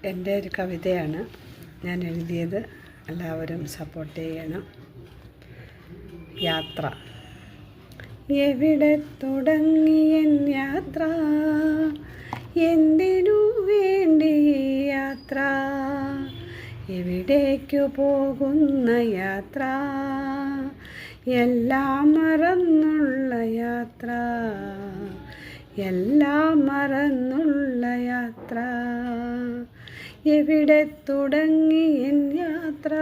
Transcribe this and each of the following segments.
എൻ്റെ ഒരു കവിതയാണ് ഞാൻ എഴുതിയത്. എല്ലാവരും സപ്പോർട്ട് ചെയ്യണം. യാത്ര. എവിടെ തുടങ്ങി എൻ യാത്ര, എന്തിനു വേണ്ടി യാത്ര, എവിടേക്കു പോകുന്ന യാത്ര, എല്ലാം മറന്നുള്ള യാത്ര, എല്ലാം മറന്നുള്ള യാത്ര. എവിടെ തുടങ്ങി എൻ യാത്ര,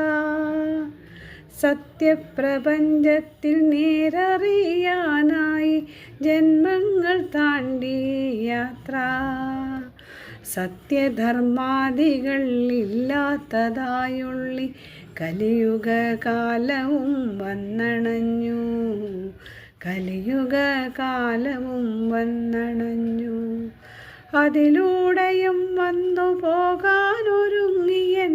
സത്യപ്രപഞ്ചത്തിൽ നേരറിയാനായി ജന്മങ്ങൾ താണ്ടി യാത്ര. സത്യധർമാദികൾ ഇല്ലാത്തതായുള്ളി കലിയുഗ കാലവും വന്നണഞ്ഞു, കലിയുഗ കാലവും വന്നണഞ്ഞു. അതിലൂടെയും വന്നു പോകാനൊരുങ്ങിയൻ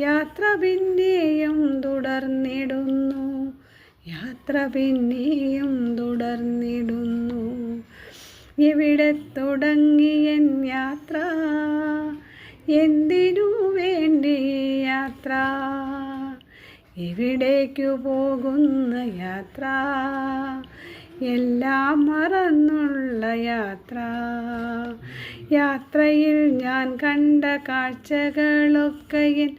യാത്ര പിന്നെയും തുടർന്നിടുന്നു, യാത്ര പിന്നെയും തുടർന്നിടുന്നു. എവിടെ തുടങ്ങിയൻ യാത്ര, എന്തിനു വേണ്ടി യാത്ര, എവിടേക്കു പോകുന്ന യാത്ര, എല്ലാം മറന്നുള്ള യാത്ര. യാത്രയിൽ ഞാൻ കണ്ട കാഴ്ചകളൊക്കെ എൻ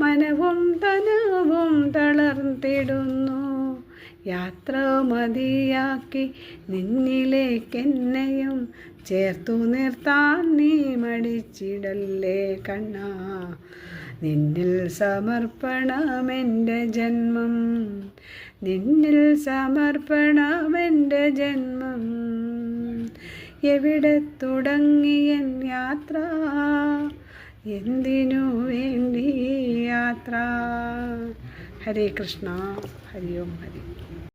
മനവും തനവും തളർത്തിടുന്നു. യാത്ര മതിയാക്കി നിന്നിലേക്കെന്നെയും ചേർത്തു നിർത്താൻ നീ മടിച്ചിടല്ലേ കണ്ണാ. നിന്നിൽ സമർപ്പണമെൻ്റെ ജന്മം, നിന്നിൽ സമർപ്പണമെൻ്റെ ജന്മം. എവിടെ തുടങ്ങിയൻ യാത്ര, എന്തിനു വേണ്ടി യാത്ര. ഹരേ കൃഷ്ണ. ഹരി ഓം ഹരി.